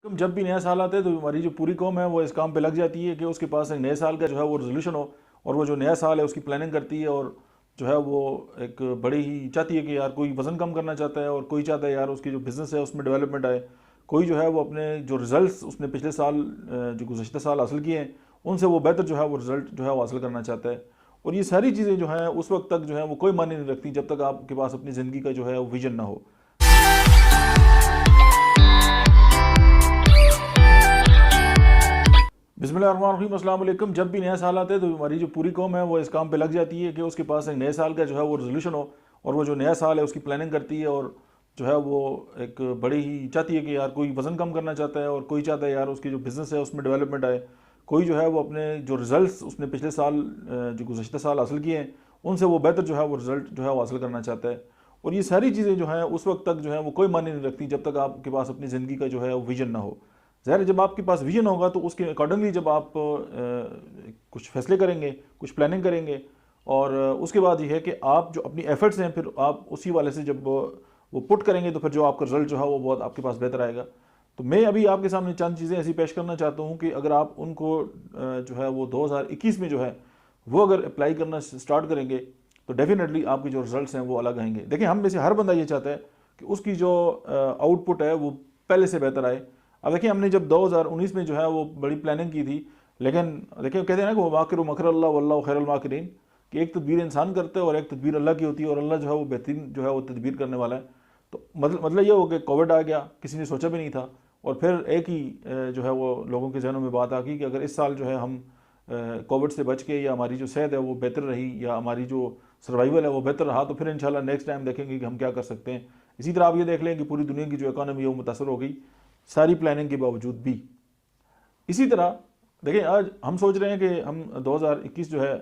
जब भी नया साल आता है तो हमारी जो पूरी कौम है वो इस काम पे लग जाती है कि उसके पास एक नए साल का जो है वो रेजोल्यूशन हो और वो जो नया साल है उसकी प्लानिंग करती है और जो है वो एक बड़ी ही चाहती है कि यार कोई वज़न कम करना चाहता है और कोई चाहता है यार उसकी जो बिज़नेस है उसमें डेवलपमेंट आए। कोई जो है वो अपने जो रिज़ल्ट्स उसने पिछले साल जो गुज़श्ता साल हासिल किए हैं उनसे वो बेहतर जो है वो रिज़ल्ट जो है वो हासिल करना चाहता है। और ये सारी चीज़ें जो हैं उस वक्त तक जो है वो कोई मायने नहीं रखती जब तक आपके पास अपनी ज़िंदगी का जो है वो विजन ना हो। बिस्मिल्लाहिर्रहमानिर्रहीम, अस्सलाम वालेकुम। जब भी नया साल आता है तो हमारी जो पूरी कौम है वो इस काम पे लग जाती है कि उसके पास एक नए साल का जो है वो रेजोल्यूशन हो और वो जो नया साल है उसकी प्लानिंग करती है और जो है वो एक बड़ी ही चाहती है कि यार कोई वज़न कम करना चाहता है और कोई चाहता है यार उसकी जो बिज़नेस है उसमें डेवलपमेंट आए। कोई जो है वो अपने जो रिज़ल्ट्स उसने पिछले साल जो गुज़श्ता साल हासिल किए हैं उनसे वो बेहतर जो है वो रिज़ल्ट जो है वो हासिल करना चाहता है। और ये सारी चीज़ें जो हैं उस वक्त तक जो है वो कोई मायने नहीं रखती जब तक आपके पास अपनी ज़िंदगी का जो है वो विजन ना हो। ज़ाहिर है जब आपके पास विजन होगा तो उसके अकॉर्डिंगली जब आप कुछ फैसले करेंगे, कुछ प्लानिंग करेंगे और उसके बाद ये है कि आप जो अपनी एफर्ट्स हैं फिर आप उसी वाले से जब वो पुट करेंगे तो फिर जो आपका रिजल्ट जो है वो बहुत आपके पास बेहतर आएगा। तो मैं अभी आपके सामने चंद चीज़ें ऐसी पेश करना चाहता हूँ कि अगर आप उनको जो है वो 2021 में जो है वो अगर अप्लाई करना स्टार्ट करेंगे तो डेफिनेटली आपके जो रिजल्ट्स हैं वो अलग आएंगे। देखिए, हम में से हर बंदा ये चाहता है कि उसकी जो आउटपुट है वो पहले से बेहतर आए। अब देखिए, हमने जब 2019 में जो है वो बड़ी प्लानिंग की थी, लेकिन देखिए कहते हैं ना कि वो माकिर मकर अल्लाह वल्लाहु खैरुल माकिरीन, कि एक तदबीर इंसान करते हैं और एक तदबीर अल्लाह की होती है और अल्लाह जो है वो बेहतरीन जो है वो तदबीर करने वाला है। तो मतलब ये हो कि कोविड आ गया, किसी ने सोचा भी नहीं था और फिर एक ही जो है वो लोगों के जहनों में बात आ गई कि अगर इस साल जो है हम कोविड से बच के या हमारी जो सेहत है वो बेहतर रही या हमारी जो सर्वाइवल है वो बेहतर रहा तो फिर इंशाल्लाह नेक्स्ट टाइम देखेंगे कि हम क्या कर सकते हैं। इसी तरह आप ये देख लें कि पूरी दुनिया की जो इकानमी है वो मुतासर हो गई सारी प्लानिंग के बावजूद भी। इसी तरह देखिए, आज हम सोच रहे हैं कि हम 2021 जो है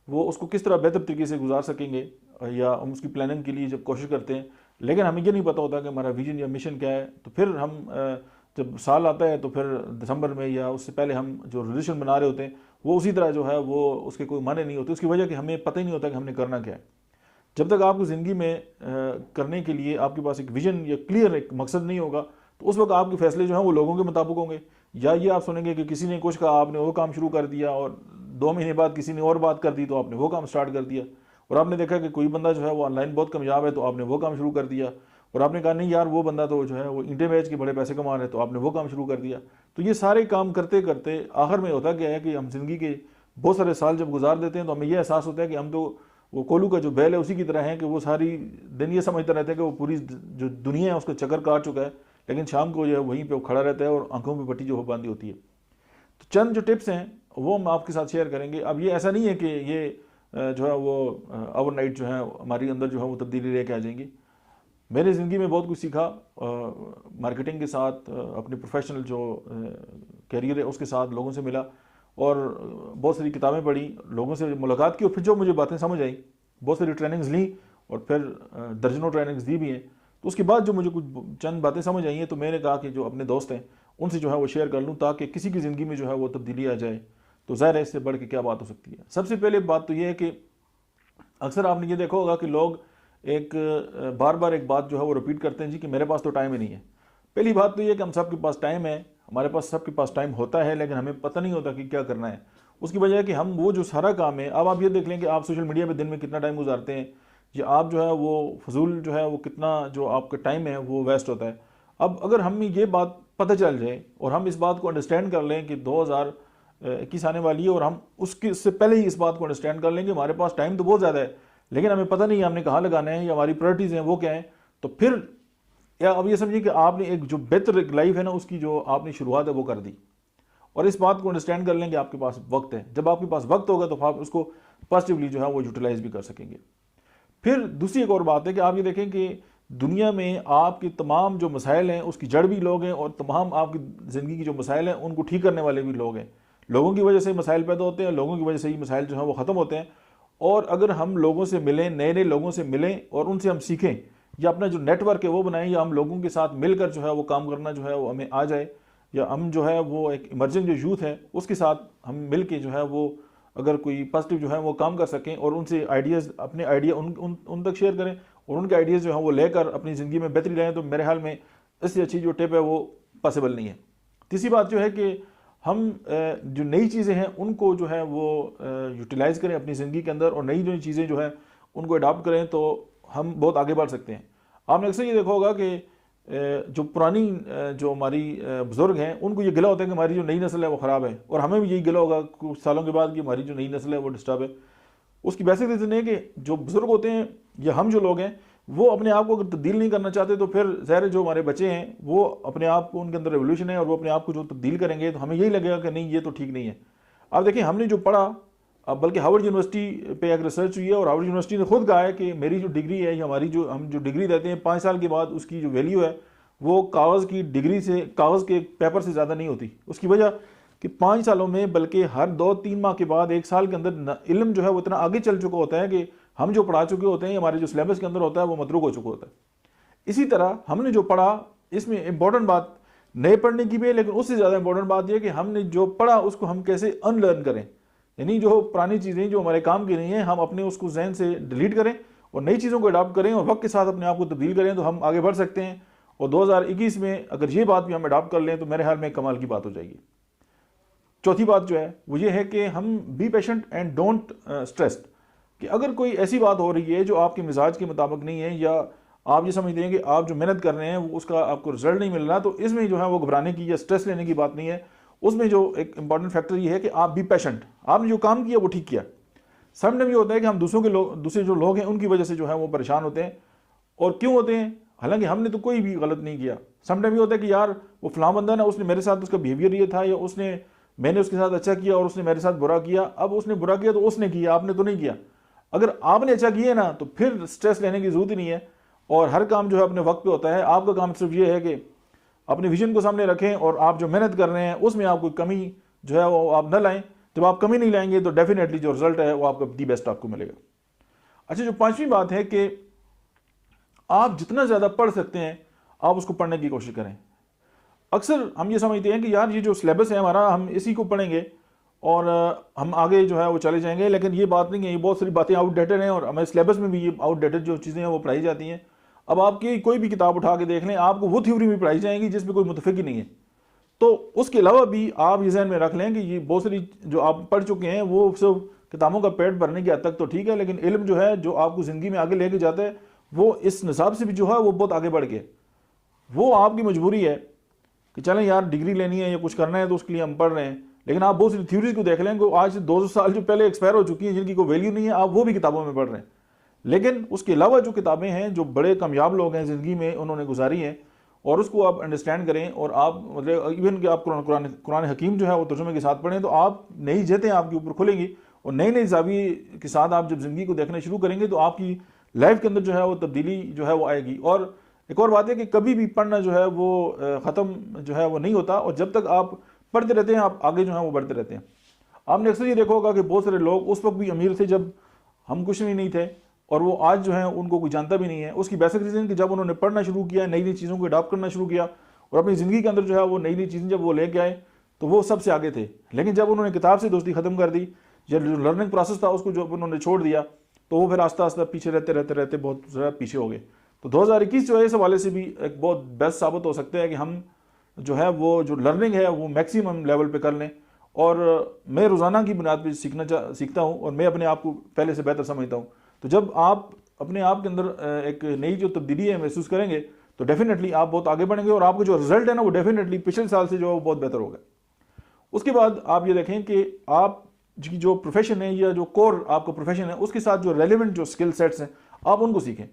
वो उसको किस तरह बेहतर तरीके से गुजार सकेंगे या हम उसकी प्लानिंग के लिए जब कोशिश करते हैं, लेकिन हमें ये नहीं पता होता कि हमारा विजन या मिशन क्या है। तो फिर हम जब साल आता है तो फिर दिसंबर में या उससे पहले हम जो रेजोल्यूशन बना रहे होते हैं वो उसी तरह जो है वो उसके कोई माने नहीं होते, उसकी वजह कि हमें पता ही नहीं होता कि हमने करना क्या है। जब तक आपकी ज़िंदगी में करने के लिए आपके पास एक विजन या क्लियर एक मकसद नहीं होगा तो उस वक्त आपके फैसले जो हैं वो लोगों के मुताबिक होंगे, या ये आप सुनेंगे कि किसी ने कुछ कहा आपने वो काम शुरू कर दिया और 2 महीने बाद किसी ने और बात कर दी तो आपने वो काम स्टार्ट कर दिया। और आपने देखा कि कोई बंदा जो है वो ऑनलाइन बहुत कामयाब है तो आपने वो काम शुरू कर दिया और आपने कहा नहीं यार वो बंदा तो जो है वो ईंटें बेच के बड़े पैसे कमा रहे हैं तो आपने वो काम शुरू कर दिया। तो ये सारे काम करते करते आखिर में होता क्या है कि हम ज़िंदगी के बहुत सारे साल जब गुजार देते हैं तो हमें यह एहसास होता है कि हम तो वो कोलू का जो बैल है उसी की तरह है कि वो सारी दिन ये समझता रहता है कि वो पूरी जो दुनिया है उसका चक्कर काट चुका है, लेकिन शाम को जो है वहीं पे वो खड़ा रहता है और आंखों पे पट्टी जो है बांधी होती है। तो चंद जो टिप्स हैं वो हम आपके साथ शेयर करेंगे। अब ये ऐसा नहीं है कि ये जो है वो ओवरनाइट जो है हमारी अंदर जो है वो तब्दीली लेके आ जाएंगी। मैंने ज़िंदगी में बहुत कुछ सीखा मार्केटिंग के साथ, अपने प्रोफेशनल जो कैरियर है उसके साथ, लोगों से मिला और बहुत सारी किताबें पढ़ी, लोगों से मुलाकात की और फिर जो मुझे बातें समझ आई, बहुत सारी ट्रेनिंग्स ली और फिर दर्जनों ट्रेनिंग्स दी भी हैं। तो उसके बाद जो मुझे कुछ चंद बातें समझ आई हैं तो मैंने कहा कि जो अपने दोस्त हैं उनसे जो है वो शेयर कर लूँ ताकि किसी की ज़िंदगी में जो है वो तब्दीली आ जाए। तो ज़ाहिर है इससे बढ़ के क्या बात हो सकती है। सबसे पहले बात तो ये है कि अक्सर आपने ये देखा होगा कि लोग एक बार बार एक बात जो है वो रिपीट करते हैं जी कि मेरे पास तो टाइम ही नहीं है। पहली बात तो ये कि हम सबके पास टाइम है, हमारे पास सबके पास टाइम होता है, लेकिन हमें पता नहीं होता कि क्या करना है। उसकी वजह है कि हम वो जो सारा काम है, अब आप ये देख लें कि आप सोशल मीडिया पे दिन में कितना टाइम गुजारते हैं या आप जो है वो फजूल जो है वो कितना जो आपका टाइम है वो वेस्ट होता है। अब अगर हम ये बात पता चल जाए और हम इस बात को अंडरस्टैंड कर लें कि 2021 आने वाली है और हम उससे पहले ही इस बात को अंडरस्टैंड कर लेंगे हमारे पास टाइम तो बहुत ज़्यादा है लेकिन हमें पता नहीं है हमने कहाँ लगाना है या हमारी प्रायोरिटीज़ हैं वो क्या है, तो फिर या अब ये समझिए कि आपने एक जो बेहतर एक लाइफ है ना उसकी जो आपने शुरुआत है वो कर दी। और इस बात को अंडरस्टैंड कर लें कि आपके पास वक्त है। जब आपके पास वक्त होगा तो आप उसको पॉजिटिवली जो है वो यूटिलाइज भी कर सकेंगे। फिर दूसरी एक और बात है कि आप ये देखें कि दुनिया में आपके तमाम जो मसाइल हैं उसकी जड़ भी लोग हैं और तमाम आपकी ज़िंदगी की जो मसाइल हैं उनको ठीक करने वाले भी लोग हैं। लोगों की वजह से मसाइल पैदा होते हैं, लोगों की वजह से ही मसाइल जो है वो ख़त्म होते हैं। और अगर हम लोगों से मिलें, नए नए लोगों से मिलें और उनसे हम सीखें या अपना जो नेटवर्क है वो बनाएं या हम लोगों के साथ मिलकर जो है वो काम करना जो है वो हमें आ जाए, या हम जो है वो एक इमर्जिंग जो यूथ है उसके साथ हम मिल के जो है वो अगर कोई पॉजिटिव जो है वो काम कर सकें और उनसे आइडियाज़ अपने आइडिया उन तक शेयर करें और उनके आइडियाज़ जो है वो लेकर अपनी ज़िंदगी में बेहतरी लाएँ, तो मेरे ख्याल में इससे अच्छी जो टिप है वो पॉसिबल नहीं है। तीसरी बात जो है कि हम जो नई चीज़ें हैं उनको जो है वो यूटिलाइज़ करें अपनी ज़िंदगी के अंदर, और नई नई चीज़ें जो है उनको अडॉप्ट करें तो हम बहुत आगे बढ़ सकते हैं। आपने अक्सर ये देखा होगा कि जो पुरानी जो हमारी बुज़ुर्ग हैं उनको ये गिला होता है कि हमारी जो नई नस्ल है वो ख़राब है, और हमें भी यही गिला होगा कुछ सालों के बाद कि हमारी जो नई नस्ल है वो डिस्टर्ब है। उसकी बेसिक रीज़न है कि जो बुज़ुर्ग होते हैं या हम जो लोग हैं वो अपने आप को अगर तब्दील नहीं करना चाहते तो फिर ज़ाहिर जो हमारे बच्चे हैं वो अपने आप को, उनके अंदर रेवोल्यूशन है और वो अपने आप को जो तब्दील करेंगे तो हमें यही लगेगा कि नहीं ये तो ठीक नहीं है। अब देखिए हमने जो पढ़ा, बल्कि हार्वर्ड यूनिवर्सिटी पे एक रिसर्च हुई है और हार्वर्ड यूनिवर्सिटी ने खुद कहा है कि मेरी जो डिग्री है या हमारी जो हम जो डिग्री देते हैं 5 साल के बाद उसकी जो वैल्यू है वो कागज़ की डिग्री से, कागज़ के पेपर से ज़्यादा नहीं होती। उसकी वजह कि 5 सालों में बल्कि हर 2-3 माह के बाद 1 साल के अंदर इल्म जो है वो इतना आगे चल चुका होता है कि हम जो पढ़ा चुके होते हैं, हमारे जो सिलेबस के अंदर होता है वो मतरूक हो चुका होता है। इसी तरह हमने जो पढ़ा, इसमें इंपॉर्टेंट बात नए पढ़ने की भी है, लेकिन उससे ज़्यादा इंपॉर्टेंट बात यह कि हमने जो पढ़ा उसको हम कैसे अनलर्न करें, यानी जो पुरानी चीज़ें जो हमारे काम की नहीं है हम अपने उसको जहन से डिलीट करें और नई चीज़ों को अडॉप्ट करें और वक्त के साथ अपने आप को तब्दील करें तो हम आगे बढ़ सकते हैं। और 2021 में अगर ये बात भी हम अडॉप्ट कर लें तो मेरे ख्याल में कमाल की बात हो जाएगी। चौथी बात जो है वो ये है कि हम be patient and don't stressed, कि अगर कोई ऐसी बात हो रही है जो आपके मिजाज के मुताबिक नहीं है या आप ये समझते हैं कि आप जो मेहनत कर रहे हैं वो उसका आपको रिजल्ट नहीं मिल रहा, तो इसमें जो है वो घबराने की या स्ट्रेस लेने की बात नहीं है। उसमें जो एक इंपॉर्टेंट फैक्टर ये है कि आप बी पेशेंट, आपने जो काम किया वो ठीक किया। समटाइम ये होता है कि हम दूसरे जो लोग हैं उनकी वजह से जो है वो परेशान होते हैं, और क्यों होते हैं, हालांकि हमने तो कोई भी गलत नहीं किया। समटाइम ये होता है कि यार वो फलां बंदा ना, उसने मेरे साथ, उसका बिहेवियर ये था, या मैंने उसके साथ अच्छा किया और उसने मेरे साथ बुरा किया। अब उसने बुरा किया तो उसने किया, आपने तो नहीं किया। अगर आपने अच्छा किया ना तो फिर स्ट्रेस लेने की जरूरत ही नहीं है, और हर काम जो है अपने वक्त पे होता है। आपका काम सिर्फ ये है कि अपने विजन को सामने रखें और आप जो मेहनत कर रहे हैं उसमें आप कोई कमी जो है वो आप न लाएं। जब आप कमी नहीं लाएंगे तो डेफिनेटली जो रिजल्ट है वो आपका दी बेस्ट आपको मिलेगा। अच्छा, जो पांचवी बात है कि आप जितना ज़्यादा पढ़ सकते हैं आप उसको पढ़ने की कोशिश करें। अक्सर हम ये समझते हैं कि यार ये जो सिलेबस है हमारा, हम इसी को पढ़ेंगे और हम आगे जो है वो चले जाएंगे, लेकिन ये बात नहीं है। ये बहुत सारी बातें आउटडेटेड हैं और हमारे सिलेबस में भी ये आउटडेटेड जो चीज़ें हैं वो पढ़ाई जाती हैं। अब आपकी कोई भी किताब उठा के देख लें, आपको वो थ्योरी भी पढ़ाई जाएंगी जिसमें कोई मुतफिक ही नहीं है। तो उसके अलावा भी आप ये ज़हन में रख लें कि ये बहुत सारी जो आप पढ़ चुके हैं वो सिर्फ किताबों का पेट भरने की हद तक तो ठीक है, लेकिन इल्म जो है जो आपको ज़िंदगी में आगे लेके जाता है वो इस निसाब से भी जो है वो बहुत आगे बढ़ गया। वो आपकी मजबूरी है कि चलें यार डिग्री लेनी है या कुछ करना है तो उसके लिए हम पढ़ रहे हैं, लेकिन आप बहुत सारी थ्योरीज को देख लें कि आज से 200 साल जो पहले एक्सपायर हो चुकी हैं, जिनकी कोई वैल्यू नहीं है, आप वो भी किताबों में पढ़ रहे हैं। लेकिन उसके अलावा जो किताबें हैं जो बड़े कामयाब लोग हैं ज़िंदगी में उन्होंने गुजारी हैं, और उसको आप अंडरस्टैंड करें और आप मतलब इवन कि आप कुरान हकीम जो है वो तर्जुमे के साथ पढ़ें तो आप नई जहतें आपके ऊपर खुलेंगी और नई नई जाविये के साथ आप जब ज़िंदगी को देखना शुरू करेंगे तो आपकी लाइफ के अंदर जो है वो तब्दीली जो है वो आएगी। और एक और बात है कि कभी भी पढ़ना जो है वो ख़त्म जो है वो नहीं होता, और जब तक आप पढ़ते रहते हैं आप आगे जो है वो बढ़ते रहते हैं। आपने अक्सर ये देखा होगा कि बहुत सारे लोग उस वक्त भी अमीर थे जब हम कुछ नहीं थे, और वो आज जो है उनको कोई जानता भी नहीं है। उसकी बेसिक रीज़न कि जब उन्होंने पढ़ना शुरू किया, नई नई चीज़ों को अडॉप्ट करना शुरू किया और अपनी ज़िंदगी के अंदर जो है वो नई नई चीज़ें जब वो लेके आए तो वो सबसे आगे थे। लेकिन जब उन्होंने किताब से दोस्ती ख़त्म कर दी, जब जो लर्निंग प्रोसेस था उसको जब उन्होंने छोड़ दिया तो वो फिर आस्ता आस्ता पीछे रहते बहुत ज़्यादा पीछे हो गए। तो 2021 जो है इस हवाले से भी एक बहुत बेस्ट साबित हो सकता है कि हम जो है वो जो लर्निंग है वो मैक्सिमम लेवल पे कर लें। और मैं रोज़ाना की बुनियाद पर सीखता हूँ और मैं अपने आप को पहले से बेहतर समझता हूँ। तो जब आप अपने आप के अंदर एक नई जो तब्दीली है महसूस करेंगे तो डेफिनेटली आप बहुत आगे बढ़ेंगे और आपको जो रिजल्ट है ना वो डेफिनेटली पिछले साल से जो है वो बहुत बेहतर होगा। उसके बाद आप ये देखें कि आप जो प्रोफेशन है या जो कोर आपका प्रोफेशन है उसके साथ जो रेलिवेंट जो स्किल सेट्स हैं आप उनको सीखें।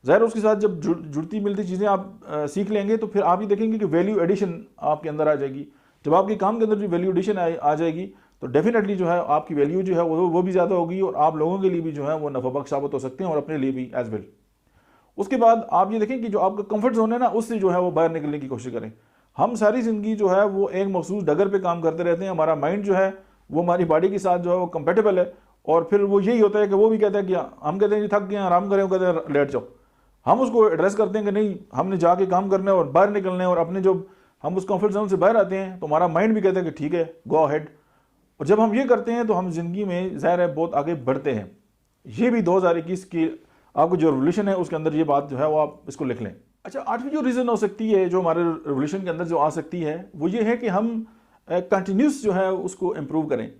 ज़ाहिर उसके साथ जब जुड़ती मिलती चीज़ें आप सीख लेंगे तो फिर आप ये देखेंगे कि वैल्यू एडिशन आपके अंदर आ जाएगी। जब आपके काम के अंदर जो वैल्यू एडिशन आ जाएगी तो डेफिनेटली जो है आपकी वैल्यू जो है वो भी ज़्यादा होगी और आप लोगों के लिए भी जो है वो नफ़ाबख्श साबित हो सकते हैं और अपने लिए भी एज वेल। उसके बाद आप ये देखें कि जो आपका कंफर्ट जोन है ना उससे जो है वो बाहर निकलने की कोशिश करें। हम सारी ज़िंदगी जो है वो एक मखसूस डगर पे काम करते रहते हैं। हमारा माइंड जो है वो हमारी बॉडी के साथ जो है वो कंपेटेबल है, और फिर वो यही होता है कि वो भी कहता है कि हम कहते हैं थक गए आराम करें, वो कहते हैं लेट जाओ। हम उसको एड्रेस करते हैं कि नहीं हमने जाके काम करना है और बाहर निकलना है, और अपने जब हम उस कंफर्ट जोन से बाहर आते हैं तो हमारा माइंड भी कहता है कि ठीक है गो अहेड। और जब हम ये करते हैं तो हम ज़िंदगी में ज़ाहिर है बहुत आगे बढ़ते हैं। ये भी 2021 की आपको जो रेवोल्यूशन है उसके अंदर ये बात जो है वो आप इसको लिख लें। अच्छा, आठवीं जो रीज़न हो सकती है जो हमारे रेवोल्यूशन के अंदर जो आ सकती है वो ये है कि हम कंटिन्यूस जो है उसको इम्प्रूव करें।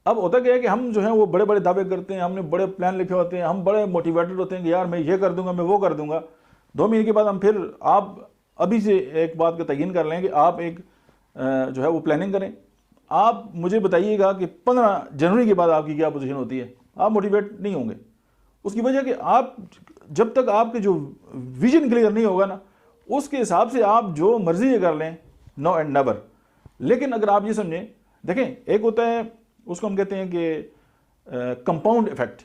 अब होता क्या है कि हम जो है वो बड़े बड़े दावे करते हैं, हमने बड़े प्लान लिखे होते हैं, हम बड़े मोटिवेटेड होते हैं कि यार मैं ये कर दूंगा, मैं वो कर दूंगा। 2 महीने के बाद हम फिर, आप अभी से एक बात का तयन कर लें कि आप एक जो है वो प्लानिंग करें। आप मुझे बताइएगा कि 15 जनवरी के बाद आपकी क्या पोजीशन होती है। आप मोटिवेट नहीं होंगे। उसकी वजह कि आप जब तक आपके जो विजन क्लियर नहीं होगा ना, उसके हिसाब से आप जो मर्जी ये कर लें, नो एंड नेवर। लेकिन अगर आप ये समझें, देखें एक होता है उसको हम कहते हैं कि कंपाउंड इफेक्ट।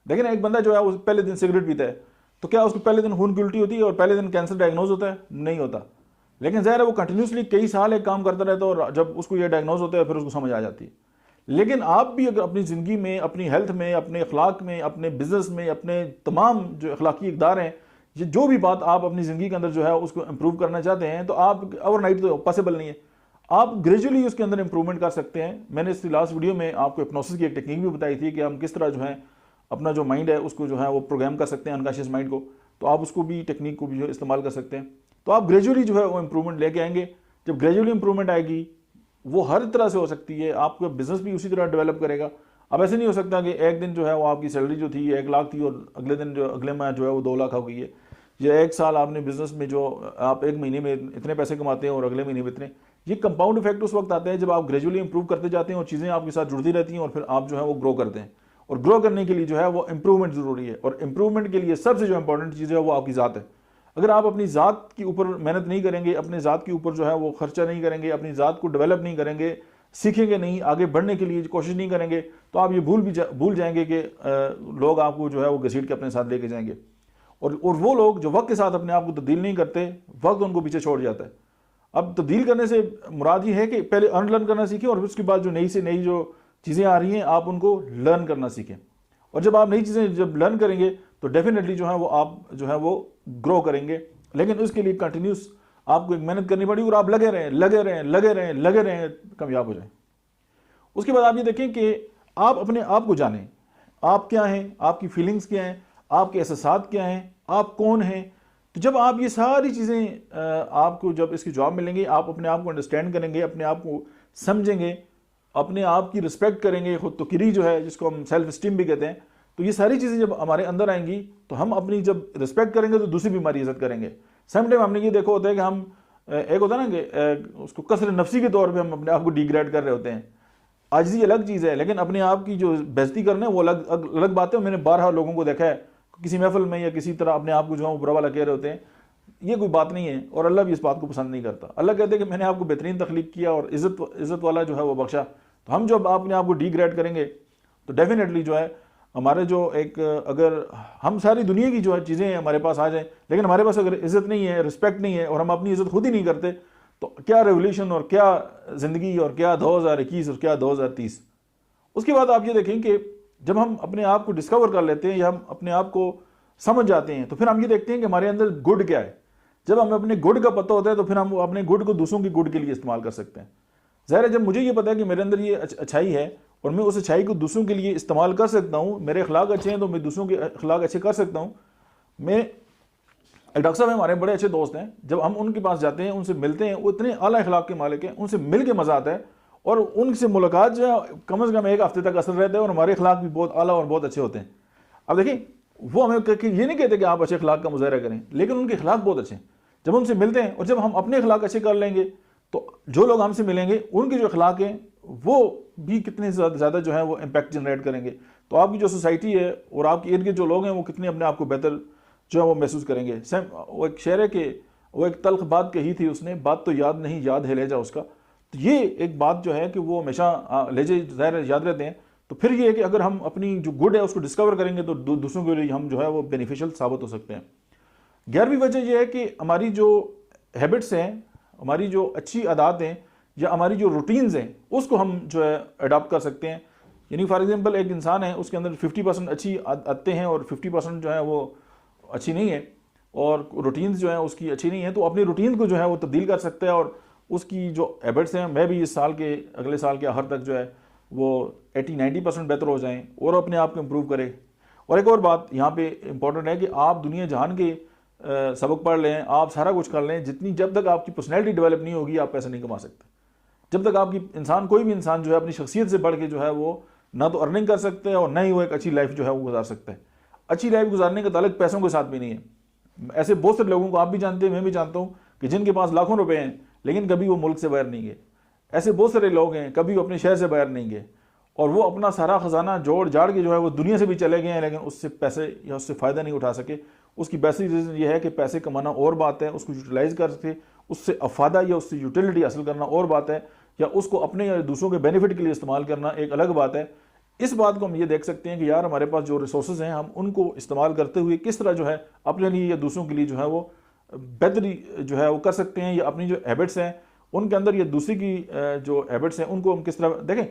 देखें ना, एक बंदा जो है वो पहले दिन सिगरेट पीता है तो क्या उसको पहले दिन खून की उल्टी होती है और पहले दिन कैंसर डायग्नोज होता है? नहीं होता। लेकिन ज़ाहिर है वो कंटिन्यूसली कई साल एक काम करता रहता है और जब उसको ये डायग्नोज होता है फिर उसको समझ आ जाती है। लेकिन आप भी अगर अपनी ज़िंदगी में, अपनी हेल्थ में, अपने अखलाक में, अपने बिजनेस में, अपने तमाम जो अखलाकी इक़दार हैं, ये जो भी बात आप अपनी ज़िंदगी के अंदर जो है उसको इम्प्रूव करना चाहते हैं, तो आप ओवरनाइट तो पॉसिबल नहीं है। आप ग्रेजुअली उसके अंदर इंप्रूवमेंट कर सकते हैं। मैंने इसकी लास्ट वीडियो में आपको हिप्नोसिस की एक टेक्निक भी बताई थी कि हम किस तरह जो है अपना जो माइंड है उसको जो है वो प्रोग्राम कर सकते हैं, अनकॉन्शियस माइंड को। तो आप उसको भी, टेक्निक को भी जो इस्तेमाल कर सकते हैं। तो आप ग्रेजुअली जो है वो इंप्रूवमेंट लेके आएंगे। जब ग्रेजुअली इंप्रूवमेंट आएगी वो हर तरह से हो सकती है। आपका बिजनेस भी उसी तरह डेवलप करेगा। अब ऐसे नहीं हो सकता कि एक दिन जो है वो आपकी सैलरी जो थी 1 लाख थी और अगले दिन जो अगले माह जो है वो 2 लाख हो गई है। या 1 साल आपने बिजनेस में जो आप 1 महीने में इतने पैसे कमाते हैं और अगले महीने में इतने। ये कंपाउंड इफेक्ट उस वक्त आता है जब आप ग्रेजुअली इंप्रूव करते जाते हैं और चीज़ें आपके साथ जुड़ती रहती हैं और फिर आप जो है वो ग्रो करते हैं। और ग्रो करने के लिए जो है वो इंप्रूवमेंट ज़रूरी है। और इंप्रूवमेंट के लिए सबसे जो इंपॉर्टेंट चीज़ है वो आपकी ज़ात है। अगर आप अपनी ज़ात के ऊपर मेहनत नहीं करेंगे, अपने ज़ात के ऊपर जो है वो खर्चा नहीं करेंगे, अपनी ज़ात को डेवलप नहीं करेंगे, सीखेंगे नहीं, आगे बढ़ने के लिए कोशिश नहीं करेंगे, तो आप ये भूल जाएंगे कि लोग आपको जो है वो घसीट के अपने साथ लेके जाएंगे। और वो लोग जो वक्त के साथ अपने आप को तब्दील नहीं करते, वक्त उनको पीछे छोड़ जाता है। अब तब्दील करने से मुराद ये है कि पहले अनलर्न करना सीखें और उसके बाद जो नई से नई जो चीज़ें आ रही हैं आप उनको लर्न करना सीखें। और जब आप नई चीज़ें जब लर्न करेंगे तो डेफिनेटली जो है वो आप जो है वो ग्रो करेंगे। लेकिन उसके लिए कंटिन्यूस आपको एक मेहनत करनी पड़ेगी और आप लगे रहें, कामयाब हो जाएं। उसके बाद आप ये देखें कि आप अपने आप को जानें। आप क्या हैं, आपकी फीलिंग्स क्या हैं, आपके एहसास क्या हैं, आप कौन हैं। तो जब आप ये सारी चीज़ें आपको जब इसकी जवाब मिलेंगी, आप अपने आप को अंडरस्टैंड करेंगे, अपने आप को समझेंगे, अपने आप की रिस्पेक्ट करेंगे, खुद तोक़ीरी जो है जिसको हम सेल्फ स्टीम भी कहते हैं। तो ये सारी चीज़ें जब हमारे अंदर आएंगी तो हम अपनी जब रिस्पेक्ट करेंगे तो दूसरी भी हमारी इज्जत करेंगे। सम टाइम हमने ये देखा होता है कि हम एक होता है ना कि उसको कसर नफसी के तौर पे हम अपने आप को डिग्रेड कर रहे होते हैं। आजिज़ी अलग चीज़ है, लेकिन अपने आप की जो बेइज्जती करना है वो अलग बात है। मैंने 12 लोगों को देखा है किसी महफिल में या किसी तरह अपने आप को जो है बुरा वाला कह रहे होते हैं। ये कोई बात नहीं है और अल्लाह भी इस बात को पसंद नहीं करता। अल्लाह कहते हैं कि मैंने आपको बेहतरीन तख्लीक किया और इज़्ज़त वाला जो है वो बख्शा। तो हम जब अपने आप को डिग्रेड करेंगे तो डेफिनेटली जो है हमारे जो एक, अगर हम सारी दुनिया की जो है चीज़ें हमारे पास आ जाएं लेकिन हमारे पास अगर इज़्ज़त नहीं है, रिस्पेक्ट नहीं है और हम अपनी इज़्ज़त खुद ही नहीं करते, तो क्या रेवोल्यूशन और क्या ज़िंदगी और क्या 2021 और क्या 2030। उसके बाद आप ये देखें कि जब हम अपने आप को डिस्कवर कर लेते हैं या हम अपने आप को समझ जाते हैं तो फिर हम ये देखते हैं कि हमारे अंदर गुड क्या है। जब हमें अपने गुड का पता होता है तो फिर हम अपने गुड को दूसरों की गुड के लिए इस्तेमाल कर सकते हैं। ज़ाहिर है जब मुझे ये पता है कि मेरे अंदर ये अच्छाई है और मैं उस अच्छाई को दूसरों के लिए इस्तेमाल कर सकता हूँ, मेरे अखलाक अच्छे हैं तो मैं दूसरों के अखलाक अच्छे कर सकता हूँ। एक डॉक्टर साहब हमारे बड़े अच्छे दोस्त हैं, जब हम उनके पास जाते हैं, उनसे मिलते हैं, वो इतने आला अखलाक के मालिक हैं, उनसे मिल के मज़ा आता है और उनसे मुलाकात जो है कम से कम 1 हफ्ते तक असर रहता है और हमारे अखलाक भी बहुत आला और बहुत अच्छे होते हैं। अब देखिए वो हमें ये नहीं कहते कि आप अच्छे अखलाक का मुजाहरा करें, लेकिन उनके अखलाक बहुत अच्छे हैं। जब उनसे मिलते हैं और जब हम अपने अखलाक अच्छे कर लेंगे तो जो लोग हमसे मिलेंगे उनके जो अखलाक हैं वो भी कितने ज़्यादा जो है वो इम्पैक्ट जनरेट करेंगे। तो आपकी जो सोसाइटी है और आपके इर्द गिर्द जो लोग हैं वो कितने अपने आप को बेहतर जो है वो महसूस करेंगे। वो एक शेर है कि वो एक तल्ख बात कही थी उसने, बात तो याद नहीं, याद है लहजा उसका। तो ये एक बात जो है कि वो हमेशा लहजे ज़ाहिर याद रहते हैं। तो फिर ये है कि अगर हम अपनी जो गुड है उसको डिस्कवर करेंगे तो दूसरों के लिए हम जो है वो बेनिफिशियल साबित हो सकते हैं। 11वीं वजह यह है कि हमारी जो हैबिट्स हैं, हमारी जो अच्छी आदत हैं या हमारी जो रूटीन्स हैं उसको हम जो है अडॉप्ट कर सकते हैं। यानी फॉर एग्जांपल एक इंसान है, उसके अंदर 50% अच्छी आदतें हैं और 50% जो है वो अच्छी नहीं है और रूटीन्स जो है उसकी अच्छी नहीं है, तो अपनी रूटीन को जो है वो तब्दील कर सकता है और उसकी जो हैबिट्स हैं मैं भी इस साल के अगले साल के आखिर तक जो है वो 80-90% बेहतर हो जाएं और अपने आप को इम्प्रूव करें। और एक और बात यहाँ पे इम्पोर्टेंट है कि आप दुनिया जहान के सबक पढ़ लें, आप सारा कुछ कर लें, जितनी जब तक आपकी पर्सनैलिटी डेवलप नहीं होगी आप पैसे नहीं कमा सकते। जब तक आपकी इंसान, कोई भी इंसान जो है अपनी शख्सियत से बढ़ के जो है वो ना तो अर्निंग कर सकते हैं और ना ही वो एक अच्छी लाइफ जो है वो गुजार सकते हैं। अच्छी लाइफ गुजारने का ताल्लुक पैसों के साथ भी नहीं है। ऐसे बहुत सारे लोगों को आप भी जानते हैं, मैं भी जानता हूँ, कि जिनके पास लाखों रुपए हैं लेकिन कभी वो मुल्क से बाहर नहीं गए। ऐसे बहुत सारे लोग हैं कभी वो अपने शहर से बाहर नहीं गए और वो अपना सारा खजाना जोड़ जाड़ के जो है वो दुनिया से भी चले गए हैं, लेकिन उससे पैसे या उससे फ़ायदा नहीं उठा सके। उसकी बेसिक रीज़न ये है कि पैसे कमाना और बात है, उसको यूटिलाइज़ कर सके, उससे अफादा या उससे यूटिलिटी हासिल करना और बात है, या उसको अपने या दूसरों के बेनिफिट के लिए इस्तेमाल करना एक अलग बात है। इस बात को हम ये देख सकते हैं कि यार हमारे पास जो रिसोर्सेज हैं हम उनको इस्तेमाल करते हुए किस तरह जो है अपने लिए या दूसरों के लिए जो है वो बेहतरी जो है वो कर सकते हैं, या अपनी जो हैबिट्स हैं उनके अंदर या दूसरी की जो हैबिट्स हैं उनको हम किस तरह देखें।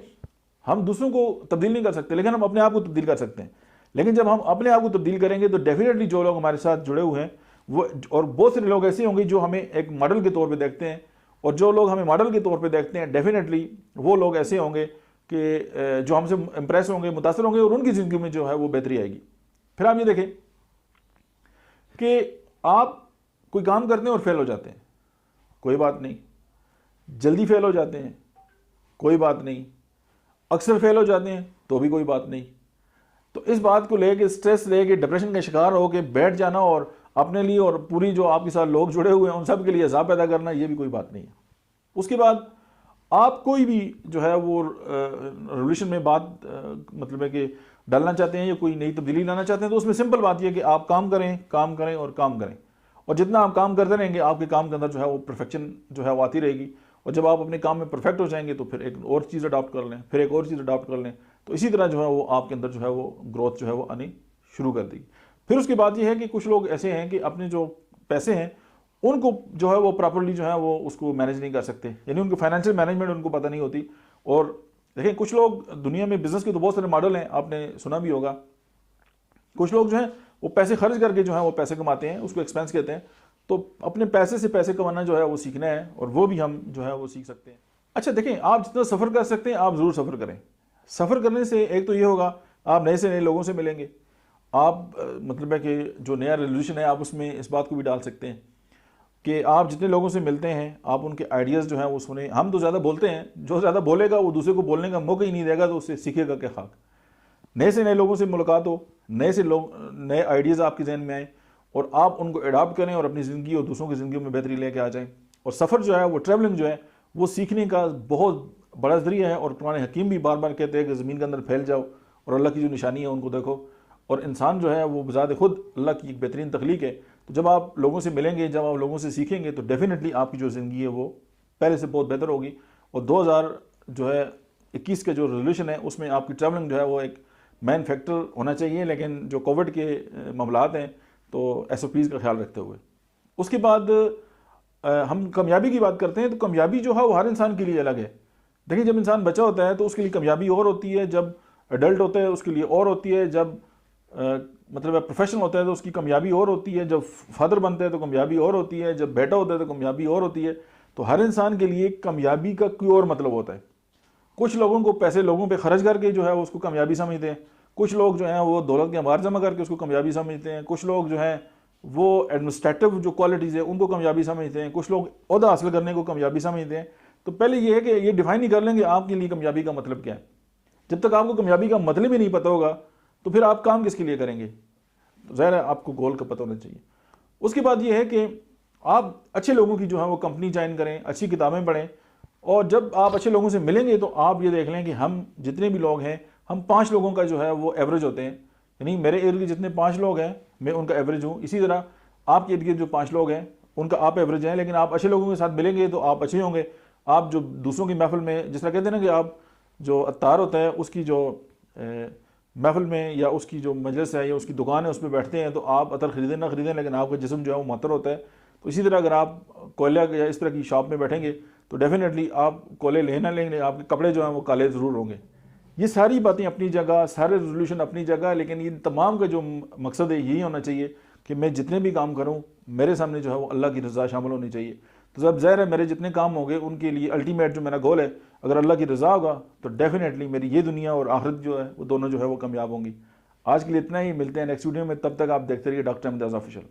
हम दूसरों को तब्दील नहीं कर सकते लेकिन हम अपने आप को तब्दील कर सकते हैं। लेकिन जब हम अपने आप को तब्दील करेंगे तो डेफिनेटली जो लोग हमारे साथ जुड़े हुए हैं वो, और बहुत सारे लोग ऐसे होंगे जो हमें एक मॉडल के तौर पे देखते हैं, और जो लोग हमें मॉडल के तौर पे देखते हैं डेफिनेटली वो लोग ऐसे होंगे कि जो हमसे इंप्रेस होंगे, मुतासर होंगे, और उनकी ज़िंदगी में जो है वो बेहतरी आएगी। फिर आप ये देखें कि आप कोई काम करते हैं और फेल हो जाते हैं, कोई बात नहीं। जल्दी फेल हो जाते हैं, कोई बात नहीं। अक्सर फेल हो जाते हैं तो भी कोई बात नहीं। तो इस बात को लेके स्ट्रेस लेके डिप्रेशन का शिकार होकर बैठ जाना और अपने लिए और पूरी जो आपके साथ लोग जुड़े हुए हैं उन सब के लिए अज़ाब पैदा करना, ये भी कोई बात नहीं है। उसके बाद आप कोई भी जो है वो रेवोल्यूशन में बात मतलब है कि डालना चाहते हैं या कोई नई तब्दीली लाना चाहते हैं, तो उसमें सिंपल बात यह है कि आप काम करें, काम करें और काम करें। और जितना आप काम करते रहेंगे आपके काम के अंदर जो है वो परफेक्शन जो है वो आती रहेगी। और जब आप अपने काम में परफेक्ट हो जाएंगे तो फिर एक और चीज़ अडॉप्ट कर लें, फिर एक और चीज़ अडॉप्ट कर लें, तो इसी तरह जो है वो आपके अंदर जो है वो ग्रोथ जो है वो आनी शुरू कर देगी। फिर उसके बाद ये है कि कुछ लोग ऐसे हैं कि अपने जो पैसे हैं उनको जो है वो प्रॉपर्ली जो है वो उसको मैनेज नहीं कर सकते, यानी उनकी फाइनेंशियल मैनेजमेंट उनको पता नहीं होती। और देखें कुछ लोग दुनिया में बिजनेस के तो बहुत सारे मॉडल हैं, आपने सुना भी होगा। कुछ लोग जो हैं वो पैसे खर्च करके जो है वो पैसे कमाते हैं, उसको एक्सपेंस कहते हैं। तो अपने पैसे से पैसे कमाना जो है वो सीखना है, और वो भी हम जो है वो सीख सकते हैं। अच्छा देखें, आप जितना सफ़र कर सकते हैं आप ज़रूर सफ़र करें। सफ़र करने से एक तो ये होगा आप नए से नए लोगों से मिलेंगे। आप मतलब है कि जो नया रेवोल्यूशन है आप उसमें इस बात को भी डाल सकते हैं कि आप जितने लोगों से मिलते हैं आप उनके आइडियाज़ जो हैं वो सुने। हम तो ज़्यादा बोलते हैं, जो ज़्यादा बोलेगा वो दूसरे को बोलने का मौका ही नहीं देगा, तो उससे सीखेगा क्या खाक। नए से नए लोगों से मुलाकात हो, नए से लोग, नए आइडियाज़ आपके जहन में आए और आप उनको अडॉप्ट करें और अपनी ज़िंदगी और दूसरों की ज़िंदगी में बेहतरी लेके आ जाएं। और सफ़र जो है वो ट्रैवलिंग जो है वो सीखने का बहुत बड़ा ज़रिया है। और पुराने हकीम भी बार बार कहते हैं कि ज़मीन के अंदर फैल जाओ और अल्लाह की जो निशानी है उनको देखो। और इंसान जो है वो बज़ात खुद अल्लाह की एक बेहतरीन तख्लीक है। तो जब आप लोगों से मिलेंगे, जब आप लोगों से सीखेंगे, तो डेफिनेटली आपकी जो ज़िंदगी है वो पहले से बहुत बेहतर होगी। और 2021 के जो रेवोल्यूशन है उसमें आपकी ट्रैवलिंग जो है वो एक मेन फैक्टर होना चाहिए। लेकिन जो कोविड के मामलात हैं तो SOPs का ख्याल रखते हुए। उसके बाद हम कामयाबी की बात करते हैं, तो कामयाबी जो है वो हर इंसान के लिए अलग है। देखिए, जब इंसान बच्चा होता है तो उसके लिए कामयाबी और होती है, जब एडल्ट होता है उसके लिए और होती है, जब मतलब प्रोफेशनल होता है तो उसकी कामयाबी और होती है, जब फादर बनता है तो कामयाबी और होती है, जब बेटा होता है तो कामयाबी और होती है। तो हर इंसान के लिए कामयाबी का कोई और मतलब होता है। कुछ लोगों को पैसे लोगों पे खर्च करके जो है उसको कामयाबी समझते हैं, कुछ लोग जो हैं वो दौलत के अंबार जमा करके उसको कामयाबी समझते हैं, कुछ लोग जो हैं वो एडमिनिस्ट्रेटिव जो क्वालिटीज़ है उनको कामयाबी समझते हैं, कुछ लोग ओहदा हासिल करने को कामयाबी समझते हैं। तो पहले ये है कि ये डिफाइन ही कर लेंगे आपके लिए कामयाबी का मतलब क्या है। जब तक आपको कामयाबी का मतलब ही नहीं पता होगा तो फिर आप काम किसके लिए करेंगे। तो ज़ाहिर है आपको गोल का पता होना चाहिए। उसके बाद ये है कि आप अच्छे लोगों की जो है वो कंपनी ज्वाइन करें, अच्छी किताबें पढ़ें। और जब आप अच्छे लोगों से मिलेंगे तो आप ये देख लें कि हम जितने भी लोग हैं हम 5 लोगों का जो है वो एवरेज होते हैं। यानी मेरे इर्द गिर्द जितने 5 लोग हैं मैं उनका एवरेज हूँ। इसी तरह आपके इर्द गिर्द जो 5 लोग हैं उनका आप एवरेज हैं। लेकिन आप अच्छे लोगों के साथ मिलेंगे तो आप अच्छे होंगे। आप जो दूसरों की महफिल में, जिस तरह कहते हैं ना कि आप जो अत्तार होता है उसकी जो महफिल में या उसकी जो मजलिस है या उसकी दुकान है उस पर बैठते हैं तो आप अतर ख़रीदें ना ख़रीदें लेकिन आपका जिस्म जो है वो मुअत्तर होता है। तो इसी तरह अगर आप कोयला या इस तरह की शॉप में बैठेंगे तो डेफिनेटली आप कोयले ले ना लेंगे, आपके कपड़े जो हैं वो काले ज़रूर होंगे। ये सारी बातें अपनी जगह, सारे रेजोल्यूशन अपनी जगह, लेकिन इन तमाम का जो मकसद है यही होना चाहिए कि मैं जितने भी काम करूँ मेरे सामने जो है वो अल्लाह की रज़ा शामिल होनी चाहिए। तो जब ज़ाहिर है मेरे जितने काम होंगे उनके लिए अल्टीमेट जो मेरा गोल है अगर अल्लाह की रज़ा होगा तो डेफिनेटली मेरी ये दुनिया और आखिरत जो है वो दोनों जो है वो कामयाब होंगी। आज के लिए इतना ही, मिलते हैं नेक्स्ट वीडियो में। तब तक आप देखते रहिए डॉक्टर अहमद ऑफिशियल।